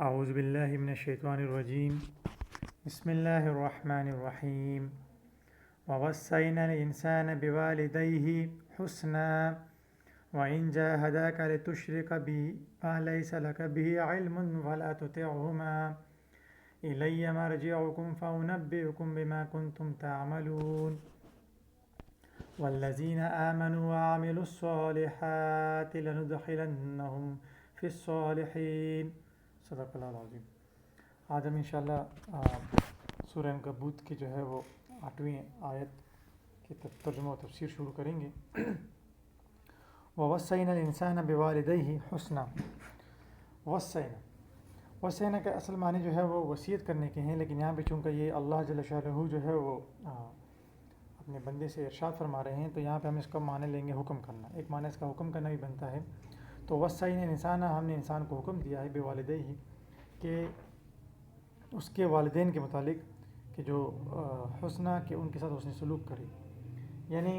اعوذ باللہ من الشیطان الرجیم بسم اللہ الرحمن الرحیم ووصینا الانسان بوالدیہ حسنا وإن جاهداك لتشرك بي ما ليس لك به علم فلا تطعهما إلي مرجعكم فأنبئكم بما كنتم تعملون والذين آمنوا وعملوا الصالحات لندخلنهم في الصالحين صدق اللہ العظیم۔ آج ہم انشاءاللہ سورہ عنکبوت کی جو ہے وہ 8ویں آیت کی ترجمہ و تفسیر شروع کریں گے۔ وَوَصَّيْنَا الْإِنسَانَ بِوَالِدَيْهِ حُسْنًا۔ وصینا کا اصل معنی جو ہے وہ وصیت کرنے کے ہیں، لیکن یہاں پہ چونکہ یہ اللہ جل شانہ جو ہے وہ اپنے بندے سے ارشاد فرما رہے ہیں، تو یہاں پہ ہم اس کا معنی لیں گے حکم کرنا۔ ایک معنی اس کا حکم کرنا بھی بنتا ہے۔ تو وصینا الانسان، ہم نے انسان کو حکم دیا ہے بوالدیہ، کہ اس کے والدین کے متعلق کہ جو حسنہ، کہ ان کے ساتھ حسن سلوک کرے۔ یعنی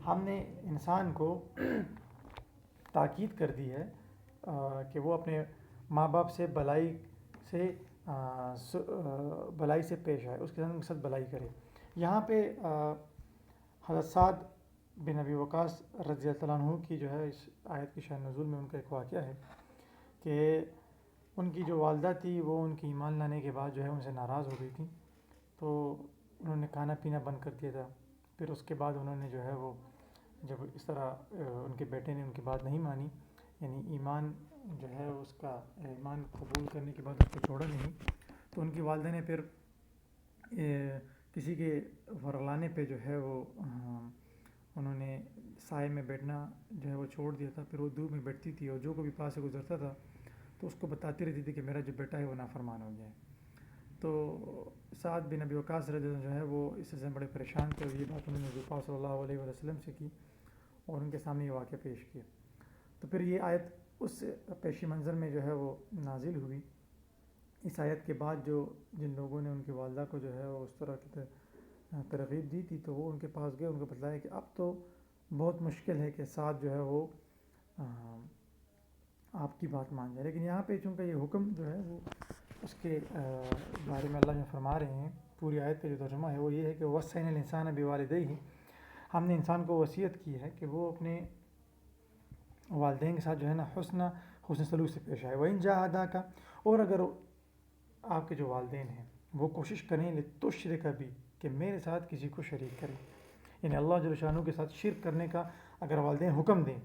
ہم نے انسان کو تاکید کر دی ہے کہ وہ اپنے ماں باپ سے بلائی سے پیش آئے، اس کے ساتھ بلائی کرے۔ یہاں پہ حضرت سعد بن ابی وقاص رضی اللہ عنہ کی جو ہے اس آیت کی شان نزول میں ان کا ایک واقعہ ہے کہ ان کی جو والدہ تھی وہ ان کی ایمان لانے کے بعد جو ہے ان سے ناراض ہو گئی تھی، تو انہوں نے کھانا پینا بند کر دیا تھا۔ پھر اس کے بعد انہوں نے جو ہے وہ جب اس طرح ان کے بیٹے نے ان کی بات نہیں مانی، یعنی ایمان جو ہے اس کا ایمان قبول کرنے کے بعد اس کو چھوڑا نہیں، تو ان کی والدہ نے پھر کسی کے ورغلانے پہ جو ہے وہ انہوں نے سائے میں بیٹھنا جو ہے وہ چھوڑ دیا تھا۔ پھر وہ دھوپ میں بیٹھتی تھی اور جو کوئی پاس سے گزرتا تھا تو اس کو بتاتی رہتی تھی کہ میرا جو بیٹا ہے وہ نافرمان ہو گیا ہے۔ تو سعد بن ابی وقاص رضی اللہ عنہ جو ہے وہ اس سے بڑے پریشان تھے، اور یہ بات انہوں نے حضور پاک صلی اللہ علیہ وسلم سے کی اور ان کے سامنے یہ واقعہ پیش کیا۔ تو پھر یہ آیت اس پیشی منظر میں جو ہے وہ نازل ہوئی۔ اس آیت کے بعد جن لوگوں نے ان کی والدہ کو جو ہے وہ اس طرح کی ترغیب دی تھی، تو وہ ان کے پاس گئے، ان کو بتلایا کہ اب تو بہت مشکل ہے کہ سعد جو ہے وہ آپ کی بات مان جائے۔ لیکن یہاں پہ چونکہ یہ حکم جو ہے وہ اس کے بارے میں اللہ جو فرما رہے ہیں، پوری آیت کا جو ترجمہ ہے وہ یہ ہے کہ وصینا الانسان بوالدیہ، ہم نے انسان کو وصیت کی ہے کہ وہ اپنے والدین کے ساتھ جو ہے نا حسن سلوک سے پیش آئے۔ وَإِن جَاهَدَاكَ، اور اگر آپ کے جو والدین ہیں وہ کوشش کریں لِتُشْرِكَ بِي، کہ میرے ساتھ کسی کو شریک کریں، یعنی اللہ جل شانہ کے ساتھ شرک کرنے کا اگر والدین حکم دیں،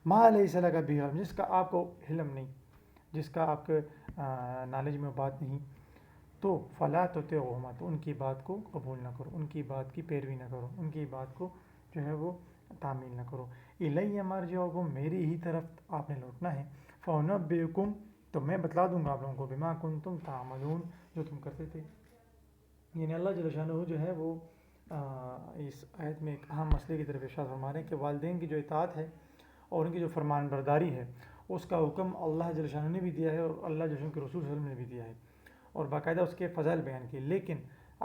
مَا لَيْسَ لَكَ بِهِ علم، جس کا آپ کو علم نہیں، جس کا آپ کے نالج میں بات نہیں، تو فَلَا تُطِعْهُمَا، تو ان کی بات کو قبول نہ کرو، ان کی بات کی پیروی نہ کرو، ان کی بات کو جو ہے وہ تعمیل نہ کرو۔ اِلَيَّ مَرْجِعُكُمْ، میری ہی طرف آپ نے لوٹنا ہے۔ فَأُنَبِّئُكُمْ، تو میں بتلا دوں گا آپ لوگوں کو، بِمَا كُنتُمْ تَعْمَلُونَ، جو تم کرتے تھے۔ یعنی اللہ جل شانہ جو ہے وہ اس آیت میں ایک اہم مسئلے کی طرف ارشاد فرما رہے ہیں کہ والدین کی جو اطاعت ہے اور ان کی جو فرمان برداری ہے، اس کا حکم اللہ جل شانہ نے بھی دیا ہے اور اللہ جل شانہ کے رسول صلی اللہ علیہ وسلم نے بھی دیا ہے، اور باقاعدہ اس کے فضائل بیان کیے۔ لیکن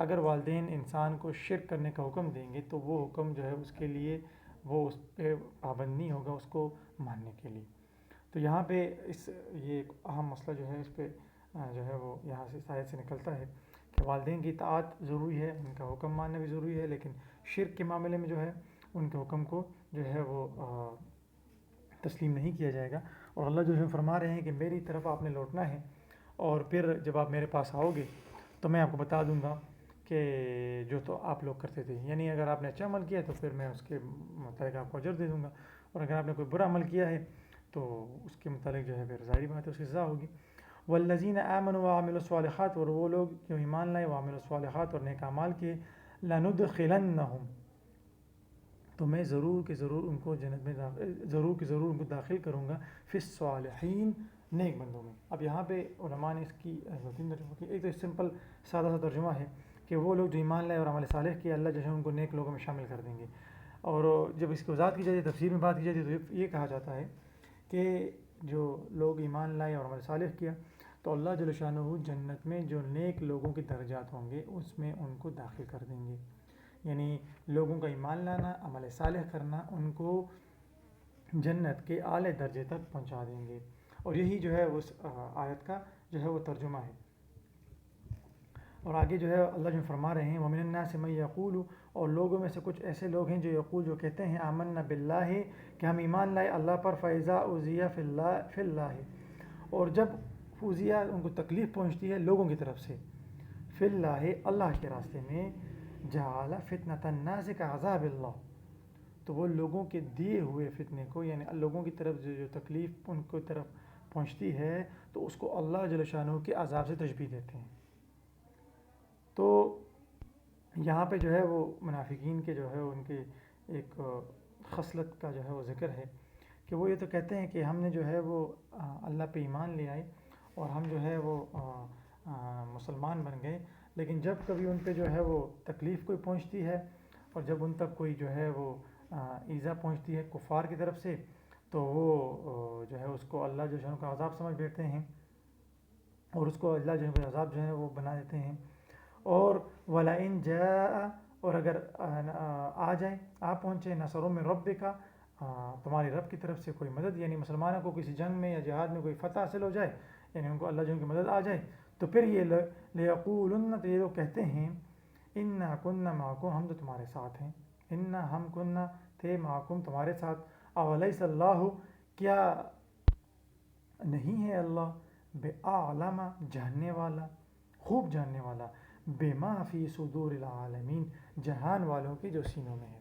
اگر والدین انسان کو شرک کرنے کا حکم دیں گے تو وہ حکم جو ہے اس کے لیے وہ اس پہ پابند نہیں ہوگا اس کو ماننے کے لیے۔ تو یہاں پہ یہ ایک اہم مسئلہ جو ہے اس پہ جو ہے وہ یہاں سے اس آیت سے نکلتا ہے کہ والدین کی اطاعت ضروری ہے، ان کا حکم ماننا بھی ضروری ہے، لیکن شرک کے معاملے میں جو ہے ان کے حکم کو جو ہے وہ تسلیم نہیں کیا جائے گا۔ اور اللہ جو ہے فرما رہے ہیں کہ میری طرف آپ نے لوٹنا ہے، اور پھر جب آپ میرے پاس آؤ گے تو میں آپ کو بتا دوں گا کہ جو تو آپ لوگ کرتے تھے، یعنی اگر آپ نے اچھا عمل کیا ہے تو پھر میں اس کے متعلق آپ کو اجر دے دوں گا، اور اگر آپ نے کوئی برا عمل کیا ہے تو اس کے متعلق جو ہے پھر ظاہری بات ہے اس کی سزا ہوگی۔ والذین آمنوا وعملوا الصالحات، اور وہ لوگ جو ایمان لائے، وعملوا الصالحات، اور نیک اعمال کیے، لندخلنہم، تو میں ضرور کہ ضرور ان کو جنت میں ضرور کہ ضرور ان کو داخل کروں گا، فی الصالحین، نیک بندوں میں۔ اب یہاں پہ علماء نے اس کی تین ترجمہ کی۔ ایک تو سمپل سادہ سا ترجمہ ہے کہ وہ لوگ جو ایمان لائے اور عمل صالح کیے، اللہ جو ہے ان کو نیک لوگوں میں شامل کر دیں گے۔ اور جب اس کی وضاحت کی جاتی ہے، تفسیر میں بات کی جاتی ہے، تو یہ کہا جاتا ہے کہ جو لوگ ایمان لائے اور عمل صالح کیا تو اللہ جل شانہ جنت میں جو نیک لوگوں کے درجات ہوں گے اس میں ان کو داخل کر دیں گے، یعنی لوگوں کا ایمان لانا، عمل صالح کرنا ان کو جنت کے اعلیٰ درجے تک پہنچا دیں گے۔ اور یہی جو ہے اس آیت کا جو ہے وہ ترجمہ ہے۔ اور آگے جو ہے اللہ جو فرما رہے ہیں وَمِنَ النَّاسِ مَن يَقُولُ، اور لوگوں میں سے کچھ ایسے لوگ ہیں جو یقول جو کہتے ہیں آمنا باللہ کہ ہم ایمان لائے اللہ پر، فَإِذَا أُوذِيَ فِي اللَّهِ، اور جب اوذیہ ان کو تکلیف پہنچتی ہے لوگوں کی طرف سے، فی اللہ اللہ کے راستے میں، جعل فتنۃ الناس کعذاب اللہ، تو وہ لوگوں کے دیے ہوئے فتنے کو، یعنی لوگوں کی طرف جو تکلیف ان کو طرف پہنچتی ہے تو اس کو اللہ جل شانہ کے عذاب سے تشبیہ دیتے ہیں۔ تو یہاں پہ جو ہے وہ منافقین کے جو ہے ان کے ایک خصلت کا جو ہے وہ ذکر ہے کہ وہ یہ تو کہتے ہیں کہ ہم نے جو ہے وہ اللہ پہ ایمان لے آئے اور ہم جو ہے وہ مسلمان بن گئے، لیکن جب کبھی ان پہ جو ہے وہ تکلیف کوئی پہنچتی ہے اور جب ان تک کوئی جو ہے وہ ایذا پہنچتی ہے کفار کی طرف سے، تو وہ جو ہے اس کو اللہ جو ہے کا عذاب سمجھ بیٹھتے ہیں اور اس کو اللہ جو ہے عذاب جو ہے وہ بنا دیتے ہیں۔ اور وَلَئِن جَاءَ، اور اگر آ جائے، پہنچے نصر من ربک، تمہاری رب کی طرف سے کوئی مدد، یعنی مسلمانوں کو کسی جنگ میں یا جہاد میں کوئی فتح حاصل ہو جائے، یعنی ان کو اللہ جو ان کی مدد آ جائے، تو پھر یہ لیقولن، تو یہ لوگ کہتے ہیں انا کننا معکم، ہم تو تمہارے ساتھ ہیں، انا ہم کننا تھے معکم تمہارے ساتھ، اولیس اللہ، کیا نہیں ہے اللہ بِأَعْلَمَ، جاننے والا، خوب جاننے والا، بِمَا فِي صُدُورِ الْعَالَمِينَ، جہان والوں کے جو سینوں میں ہے۔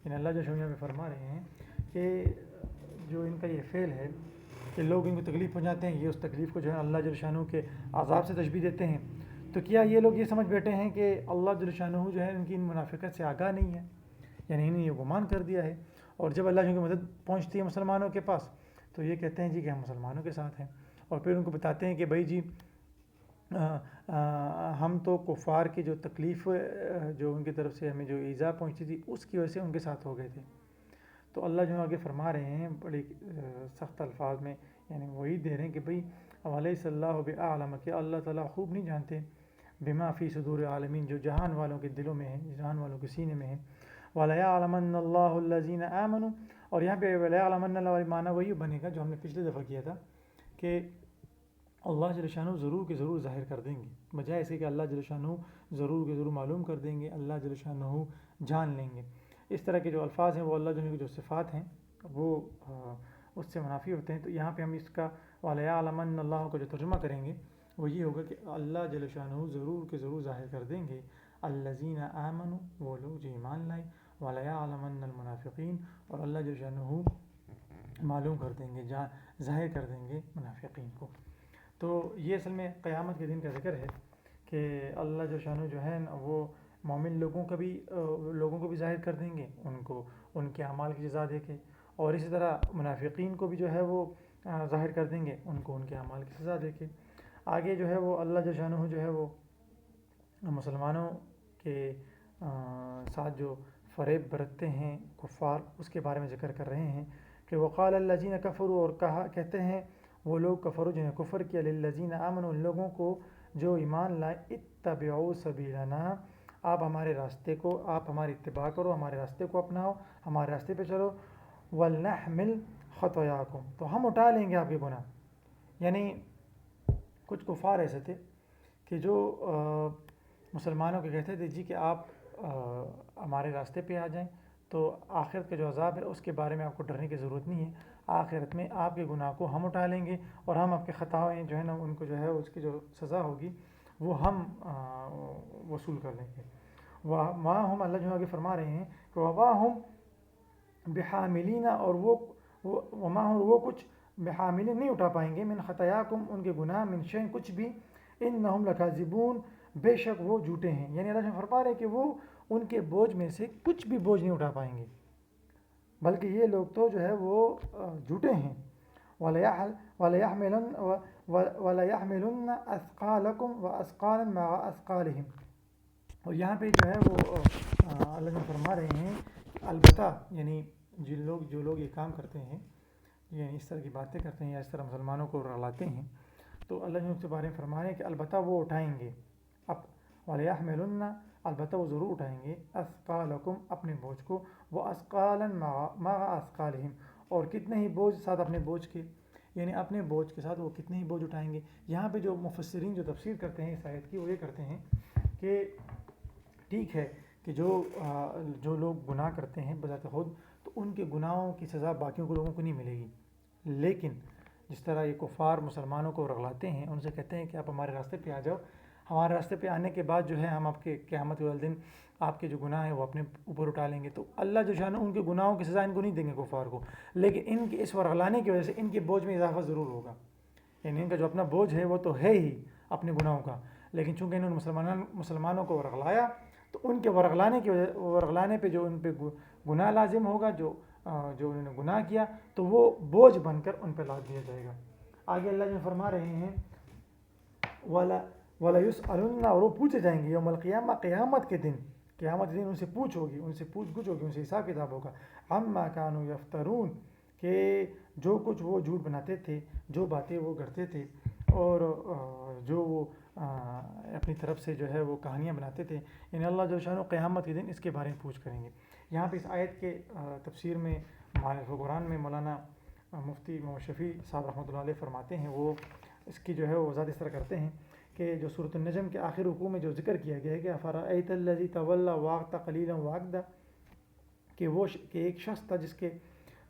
یعنی اللہ جو شمیہ میں فرما رہے ہیں کہ جو ان کا یہ فعل ہے کہ لوگ ان کو تکلیف پہنچاتے ہیں، یہ اس تکلیف کو جو ہے اللہ جل شانہ کے عذاب سے تشبیہ دیتے ہیں، تو کیا یہ لوگ یہ سمجھ بیٹھے ہیں کہ اللہ جل شانہ جو ہے ان کی ان منافقت سے آگاہ نہیں ہے، یعنی انہیں یہ گمان کر دیا ہے، اور جب اللہ جو ان کی مدد پہنچتی ہے مسلمانوں کے پاس تو یہ کہتے ہیں جی کہ ہم مسلمانوں کے ساتھ ہیں، اور پھر ان کو بتاتے ہیں کہ بھائی جی ہم تو کفار کی جو تکلیف جو ان کی طرف سے ہمیں جو ایذا پہنچتی تھی اس کی وجہ سے ان کے ساتھ ہو گئے تھے۔ تو اللہ جو آگے فرما رہے ہیں بڑی سخت الفاظ میں، یعنی وہی دے رہے ہیں کہ بھئی وَلَيْسَ اللَّهُ بِأَعْلَمَ، کہ اللہ تعالیٰ خوب نہیں جانتے، بِمَا فِي صُدُورِ الْعَالَمِينَ، جو جہان والوں کے دلوں میں ہے، جہان والوں کے سینے میں ہے۔ وَلَيَعْلَمَنَّ اللَّهُ الَّذِينَ آمَنُوا، اور یہاں پہ وَلَيَعْلَمَنَّ اللہ والی معنی وہی بنے گا جو ہم نے پچھلے دفعہ کیا تھا کہ اللہ جل شانہ ضرور کہ ضرور ظاہر کر دیں گے، بجائے اسے کہ اللہ جل شانہ ضرور کہ ضرور معلوم کر دیں گے، اللہ جل شانہ جان لیں گے۔ اس طرح کے جو الفاظ ہیں وہ اللہ جل کی جو صفات ہیں وہ اس سے منافی ہوتے ہیں۔ تو یہاں پہ ہم اس کا وَلَيَعْلَمَنَّ اللَّهُ کا جو ترجمہ کریں گے وہ یہ ہوگا کہ اللہ جل شانہ ضرور کہ ضرور ظاہر کر دیں گے الَّذِينَ آمَنُوا، وہ لوگ جو ایمان لائے، وَلَيَعْلَمَنَّ الْمُنَافِقِينَ، اور اللہ جل شانہ معلوم کر دیں گے، ظاہر کر دیں گے منافقین کو۔ تو یہ اصل میں قیامت کے دن کا ذکر ہے کہ اللہ جل شانہ جو ہے وہ مومن لوگوں کو بھی ظاہر کر دیں گے، ان کو ان کے اعمال کی جزا دے کے، اور اسی طرح منافقین کو بھی جو ہے وہ ظاہر کر دیں گے، ان کو ان کے اعمال کی سزا دے کے۔ آگے جو ہے وہ اللہ جل شانہ جو ہے وہ مسلمانوں کے ساتھ جو فریب برتتے ہیں کفار، اس کے بارے میں ذکر کر رہے ہیں کہ وقال الذین کفروا، اور کہتے ہیں وہ لوگ کفروا جنہیں کفر کیا، للذین آمنوا، ان لوگوں کو جو ایمان لائے، اتبعوا سبیلنا، آپ ہمارے راستے کو، آپ ہماری اتباع کرو، ہمارے راستے کو اپناؤ، ہمارے راستے پہ چلو، ولنحمل خطایاکم، تو ہم اٹھا لیں گے آپ کے گناہ۔ یعنی کچھ کفار ایسے تھے کہ جو مسلمانوں کے کہتے تھے جی کہ آپ ہمارے راستے پہ آ جائیں تو آخرت کا جو عذاب ہے اس کے بارے میں آپ کو ڈرنے کی ضرورت نہیں ہے، آخرت میں آپ کے گناہ کو ہم اٹھا لیں گے اور ہم آپ کے خطائیں جو ہے نا ان کو جو ہے اس کی جو سزا ہوگی وہ ہم وصول کر لیں گے۔ وہاں ہم اللہ جو آگے فرما رہے ہیں کہ وہاں ہم بحاملین، اور وما ہم وہ کچھ بحاملین نہیں اٹھا پائیں گے، من خطایاکم، ان کے گناہ، من شیء کچھ بھی، انہم لکاذبون، بے شک وہ جھوٹے ہیں۔ یعنی اللہ فرما رہے ہیں کہ وہ ان کے بوجھ میں سے کچھ بھی بوجھ نہیں اٹھا پائیں گے، بلکہ یہ لوگ تو جو ہے وہ جھوٹے ہیں۔ وَلَيَحْمِلُنَّ أَثْقَالَكُمْ وَأَثْقَالًا مَعَ أَثْقَالِهِمْ، اور یہاں پہ جو ہے وہ اللہ نے فرما رہے ہیں کہ البتہ، یعنی جو لوگ یہ کام کرتے ہیں، یعنی اس طرح کی باتیں کرتے ہیں یا اس طرح مسلمانوں کو رلاتے ہیں، تو اللہ نے ان کے بارے میں فرما رہے ہیں کہ البتہ وہ اٹھائیں گے، وَلَيَحْمِلُنَّ، البتہ وہ ضرور اٹھائیں گے، اثقالکم، اپنے بوجھ کو، وَأَثْقَالًا مَعَ أَثْقَالِهِمْ، اور کتنے ہی بوجھ ساتھ اپنے بوجھ کے، یعنی اپنے بوجھ کے ساتھ وہ کتنے ہی بوجھ اٹھائیں گے. یہاں پہ جو مفسرین جو تفسیر کرتے ہیں اس آیت کی وہ یہ کرتے ہیں کہ ٹھیک ہے کہ جو لوگ گناہ کرتے ہیں بذات خود تو ان کے گناہوں کی سزا باقیوں کو لوگوں کو نہیں ملے گی، لیکن جس طرح یہ کفار مسلمانوں کو رغلاتے ہیں، ان سے کہتے ہیں کہ آپ ہمارے راستے پہ آ جاؤ، ہمارے راستے پہ آنے کے بعد جو ہے ہم آپ کے قیامت والے دن آپ کے جو گناہ ہیں وہ اپنے اوپر اٹھا لیں گے. تو اللہ جو ہے نا ان کے گناہوں کی سزا ان کو نہیں دیں گے کفار کو، لیکن ان کے اس ورغلانے کی وجہ سے ان کے بوجھ میں اضافہ ضرور ہوگا. یعنی ان کا جو اپنا بوجھ ہے وہ تو ہے ہی اپنے گناہوں کا، لیکن چونکہ انہوں نے مسلمانوں کو ورغلایا تو ان کے ورغلانے کی وجہ ورغلانے پہ جو ان پہ گناہ لازم ہوگا، جو انہوں نے گناہ کیا تو وہ بوجھ بن کر ان پہ لاد دیا جائے گا. آگے اللہ جو فرما رہے ہیں وَلَا يُسْأَلُنَّ، اور وہ پوچھے جائیں گے یوم القیامہ، قیامت کے دن ان سے پوچھ ہوگی، ان سے پوچھ گچھ ہوگی، ان سے حساب کتاب ہوگا. عَمَّا كَانُوا يَفْتَرُونَ، کہ جو کچھ وہ جھوٹ بناتے تھے، جو باتیں وہ کرتے تھے، اور جو وہ اپنی طرف سے جو ہے وہ کہانیاں بناتے تھے، یعنی اللہ جو شان قیامت کے دن اس کے بارے میں پوچھ کریں گے. یہاں پہ اس آیت کے تفسیر میں قرآن میں مولانا مفتی محمد شفیع صاحب رحمۃ اللہ علیہ فرماتے ہیں، وہ اس کی جو ہے وہ وضاحت اس طرح کرتے ہیں کہ جو سورۃ النجم کے آخر رکوع میں جو ذکر کیا گیا ہے کہ افرأیت الذی تولی واغطی قلیلا واکدا، کہ ایک شخص تھا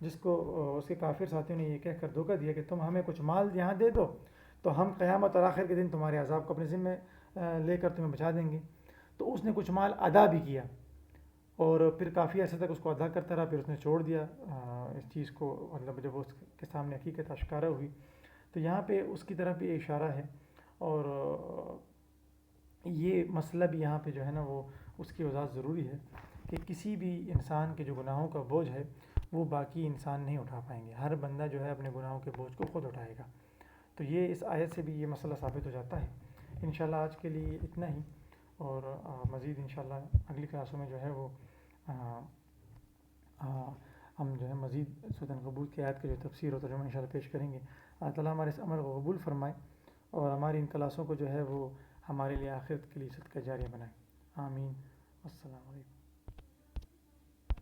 جس کو اس کے کافر ساتھیوں نے یہ کہہ کر دھوکہ دیا کہ تم ہمیں کچھ مال یہاں دے دو تو ہم قیامت اور آخر کے دن تمہارے عذاب کو اپنے ذمے لے کر تمہیں بچا دیں گے. تو اس نے کچھ مال ادا بھی کیا اور پھر کافی عرصے تک اس کو ادا کرتا رہا، پھر اس نے چھوڑ دیا اس چیز کو، مطلب جب اس کے سامنے حقیقت آشکارا ہوئی. تو یہاں پہ اس کی طرف بھی اشارہ ہے، اور یہ مسئلہ بھی یہاں پہ جو ہے نا وہ اس کی وضاحت ضروری ہے کہ کسی بھی انسان کے جو گناہوں کا بوجھ ہے وہ باقی انسان نہیں اٹھا پائیں گے، ہر بندہ جو ہے اپنے گناہوں کے بوجھ کو خود اٹھائے گا. تو یہ اس آیت سے بھی یہ مسئلہ ثابت ہو جاتا ہے. انشاءاللہ آج کے لیے اتنا ہی، اور مزید انشاءاللہ اگلی کلاسوں میں جو ہے وہ ہم جو ہے مزید سورۃ العنکبوت کی آیت کا جو تفسیر و ترجمہ انشاءاللہ پیش کریں گے. اللہ تعالیٰ ہمارے اس عمل کو قبول فرمائے اور ہماری ان کلاسوں کو جو ہے وہ ہمارے لیے آخرت کے لیے صدقہ جاریہ بنائے. آمین. السلام علیکم.